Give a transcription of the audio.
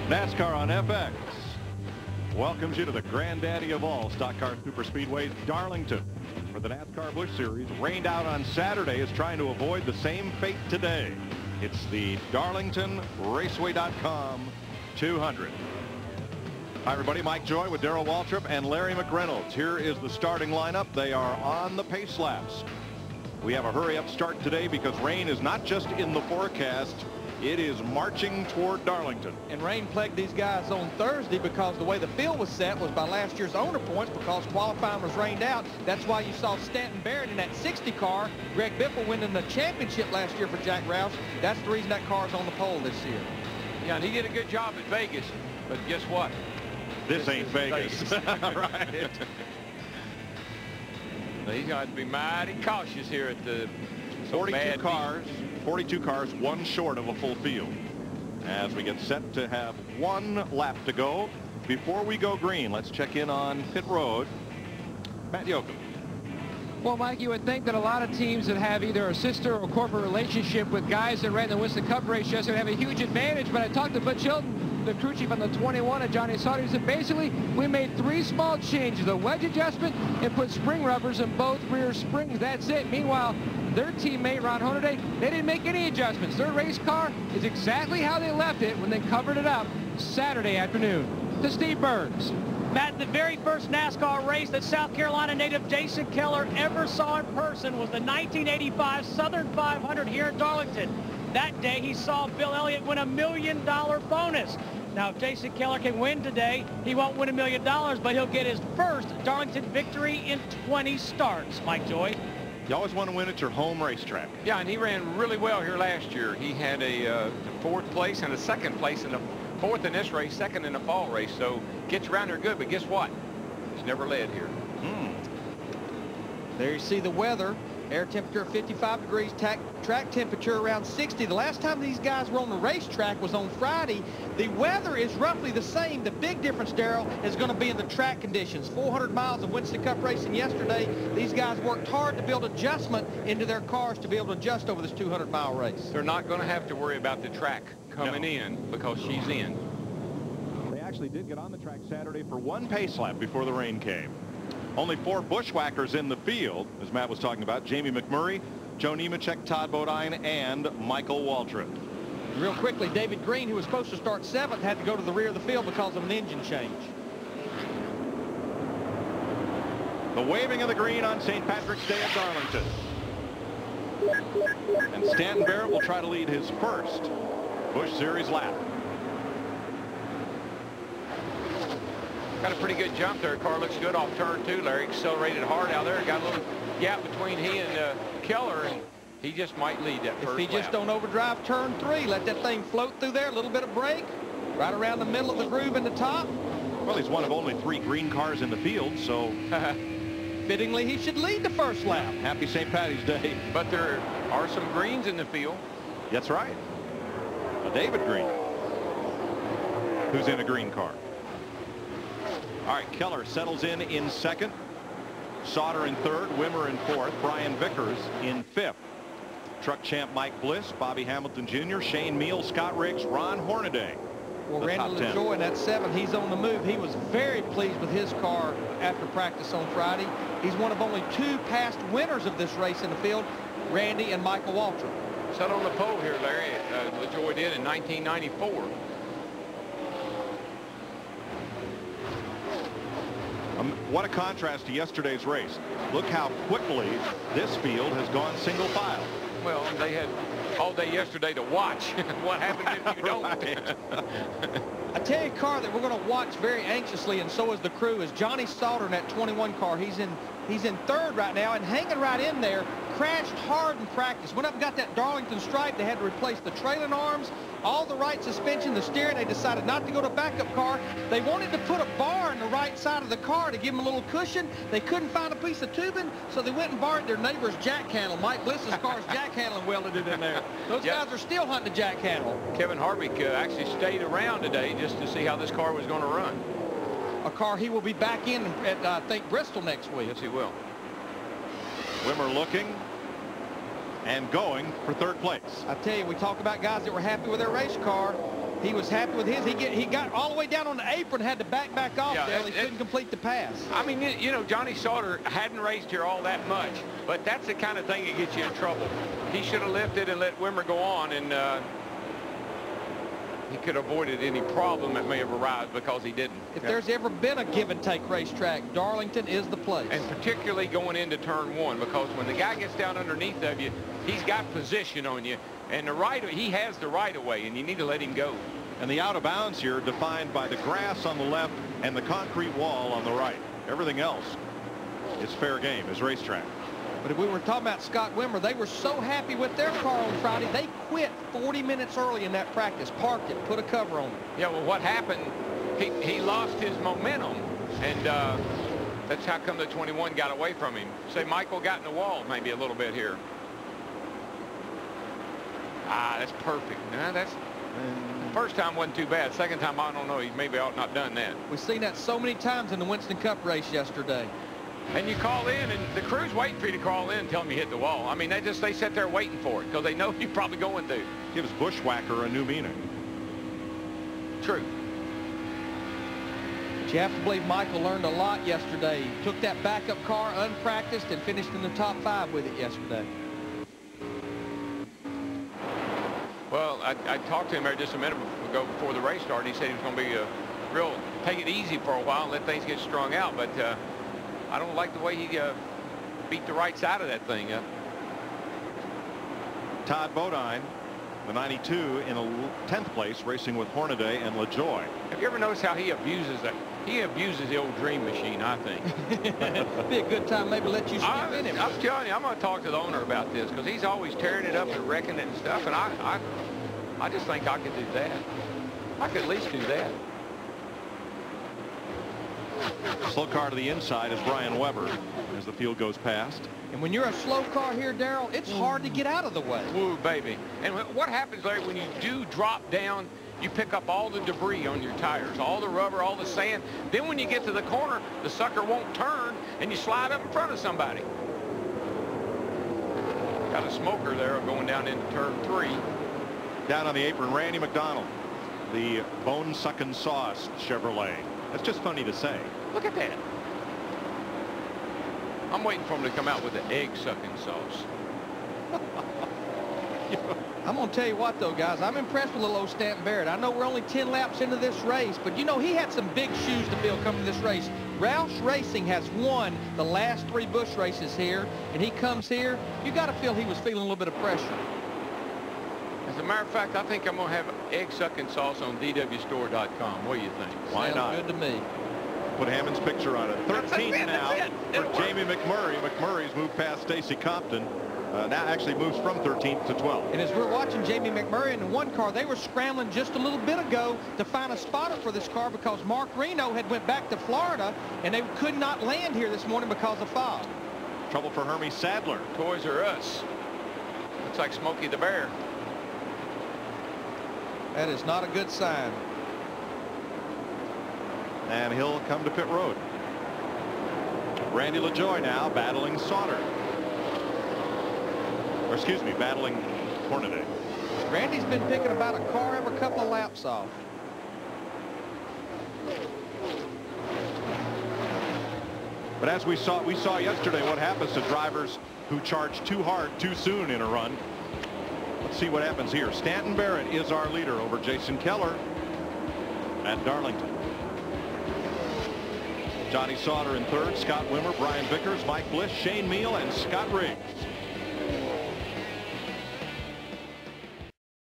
NASCAR on FX welcomes you to the granddaddy of all stock car superspeedways, Darlington, for the NASCAR Busch Series. Rained out on Saturday is trying to avoid the same fate today. It's the Darlington Raceway.com 200. Hi, everybody. Mike Joy with Darrell Waltrip and Larry McReynolds. Here is the starting lineup. They are on the pace laps. We have a hurry-up start today because rain is not just in the forecast. It is marching toward Darlington. And rain plagued these guys on Thursday because the way the field was set was by last year's owner points because qualifying was rained out. That's why you saw Stanton Barrett in that 60 car. Greg Biffle winning the championship last year for Jack Roush. That's the reason that car's on the pole this year. Yeah, and he did a good job at Vegas. But guess what? This ain't Vegas. Right. He's got to be mighty cautious here at the 42 cars, one short of a full field. As we get set to have one lap to go before we go green, let's check in on pit road. Matt Yoakum. Well, Mike, you would think that a lot of teams that have either a sister or corporate relationship with guys that ran the Winston Cup race yesterday have a huge advantage. But I talked to Butch Hilton, the crew chief on the 21 at Johnny Sauter. He said basically we made 3 small changes: a wedge adjustment and put spring rubbers in both rear springs. That's it. Meanwhile, their teammate Ron Hornaday, they didn't make any adjustments. Their race car is exactly how they left it when they covered it up Saturday afternoon. To Steve Burns. Matt, the very first NASCAR race that South Carolina native Jason Keller ever saw in person was the 1985 Southern 500 here in Darlington. That day he saw Bill Elliott win $1 million bonus. Now, if Jason Keller can win today, he won't win $1 million, but he'll get his first Darlington victory in 20 starts. Mike Joy. You always want to win at your home racetrack. Yeah, and he ran really well here last year. He had a 4th place and a 2nd place in the 4th in this race, 2nd in the fall race. So gets around there good, but guess what? He's never led here. There you see the weather. Air temperature 55 degrees, track temperature around 60. The last time these guys were on the racetrack was on Friday. The weather is roughly the same. The big difference, Darrell, is going to be in the track conditions. 400 miles of Winston Cup racing yesterday. These guys worked hard to build adjustment into their cars to be able to adjust over this 200-mile race. They're not going to have to worry about the track coming in because she's in. They actually did get on the track Saturday for one pace lap before the rain came. Only 4 bushwhackers in the field, as Matt was talking about: Jamie McMurray, Joe Nemechek, Todd Bodine, and Michael Waltrip. Real quickly, David Green, who was supposed to start 7th, had to go to the rear of the field because of an engine change. The waving of the green on St. Patrick's Day at Darlington. And Stanton Barrett will try to lead his first Busch Series lap. Got a pretty good jump there. Car looks good off turn 2. Larry accelerated hard out there. Got a little gap between he and Keller, and he just might lead that first lap. If he just don't overdrive turn 3, let that thing float through there, a little bit of brake, right around the middle of the groove in the top. Well, he's one of only 3 green cars in the field, so fittingly he should lead the first lap. Happy St. Patty's Day. But there are some greens in the field. That's right. David Green, who's in a green car. All right, Keller settles in 2nd. Sauter in 3rd. Wimmer in 4th. Brian Vickers in 5th. Truck champ Mike Bliss, Bobby Hamilton Jr., Shane Meal, Scott Riggs, Ron Hornaday. Well, Randy LaJoy in that 7, he's on the move. He was very pleased with his car after practice on Friday. He's one of only 2 past winners of this race in the field, Randy and Michael Waltrip. Sat on the pole here, Larry. LaJoy did in 1994. What a contrast to yesterday's race. Look how quickly this field has gone single file. Well, they had all day yesterday to watch. What happens if you don't? I tell you, a car that we're going to watch very anxiously, and so is the crew, is Johnny Sauter in that 21 car. He's in 3rd right now and hanging right in there. Crashed hard in practice. Went up and got that Darlington stripe. They had to replace the trailing arms, all the right suspension, the steering. They decided not to go to backup car. They wanted to put a bar in the right side of the car to give them a little cushion. They couldn't find a piece of tubing, so they went and borrowed their neighbor's jack handle. Mike Bliss's car's jack handle welded it in there. Those guys are still hunting the jack handle. Kevin Harvick actually stayed around today just to see how this car was going to run. A car he will be back in at, I think, Bristol next week. Yes, he will. Wimmer looking and going for 3rd place. I tell you, we talk about guys that were happy with their race car. He was happy with his. He got all the way down on the apron, had to back off. Yeah, Dale. He couldn't complete the pass. I mean, you know, Johnny Sauter hadn't raced here all that much, but that's the kind of thing that gets you in trouble. He should have lifted and let Wimmer go on, and he could have avoided any problem that may have arisen because he didn't. If there's ever been a give-and-take racetrack, Darlington is the place. And particularly going into turn one, because when the guy gets down underneath of you, he's got position on you, and he has the right-of-way, and you need to let him go. And the out of bounds here defined by the grass on the left and the concrete wall on the right. Everything else is fair game, is racetrack. But if we were talking about Scott Wimmer, they were so happy with their car on Friday, they quit 40 minutes early in that practice, parked it, put a cover on it. Yeah, well, what happened, he lost his momentum, and that's how come the 21 got away from him. Say Michael got in the wall maybe a little bit here. Ah, that's perfect. Nah, that's first time wasn't too bad. Second time, I don't know. He maybe ought not done that. We've seen that so many times in the Winston Cup race yesterday. And you call in, and the crew's waiting for you to crawl in and tell them you hit the wall. I mean, they sit there waiting for it because they know you're probably going to. Gives Bushwhacker a new meaning. True. But you have to believe Michael learned a lot yesterday. He took that backup car unpracticed and finished in the top 5 with it yesterday. Well, I talked to him there just a minute ago before the race started. He said he was going to be a real take it easy for a while and let things get strung out. But I don't like the way he beat the right side of that thing. Todd Bodine, the 92, in 10th place, racing with Hornaday and LaJoie. Have you ever noticed how he abuses that? He abuses the old dream machine, I think. Be a good time maybe let you skip in him. I'm telling you, I'm going to talk to the owner about this because he's always tearing it up and wrecking it and stuff. And I just think I could do that. I could at least do that. Slow car to the inside is Brian Weber as the field goes past. And when you're a slow car here, Darrell, it's hard to get out of the way. Woo, baby. And what happens, Larry, when you do drop down, you pick up all the debris on your tires, all the rubber, all the sand. Then when you get to the corner, the sucker won't turn, and you slide up in front of somebody. Got a smoker there going down into turn 3. Down on the apron, Randy McDonald, the bone-sucking sauce Chevrolet. That's just funny to say. Look at that. I'm waiting for him to come out with the egg-sucking sauce. I'm going to tell you what, though, guys. I'm impressed with little old Stanton Barrett. I know we're only 10 laps into this race, but, you know, he had some big shoes to fill coming to this race. Roush Racing has won the last 3 Busch races here, and he comes here. You got to feel he was feeling a little bit of pressure. As a matter of fact, I think I'm going to have egg-sucking sauce on dwstore.com. What do you think? Why not? Sounds good to me. Put Hammond's picture on it. 13th now It'll for Jamie McMurray. McMurray's moved past Stacy Compton. Now actually moves from 13th to 12th. And as we're watching Jamie McMurray in the one car, they were scrambling just a little bit ago to find a spotter for this car because Mark Reno had went back to Florida, and they could not land here this morning because of fog. Trouble for Hermie Sadler. Toys R Us. Looks like Smokey the Bear. That is not a good sign. And he'll come to pit road. Randy LaJoie now battling Sauter. Or excuse me, battling Hornaday. Randy's been picking about a car every couple of laps off. But as we saw yesterday what happens to drivers who charge too hard too soon in a run. Let's see what happens here. Stanton Barrett is our leader over Jason Keller at Darlington. Johnny Sauter in 3rd, Scott Wimmer, Brian Vickers, Mike Bliss, Shane Meal, and Scott Riggs.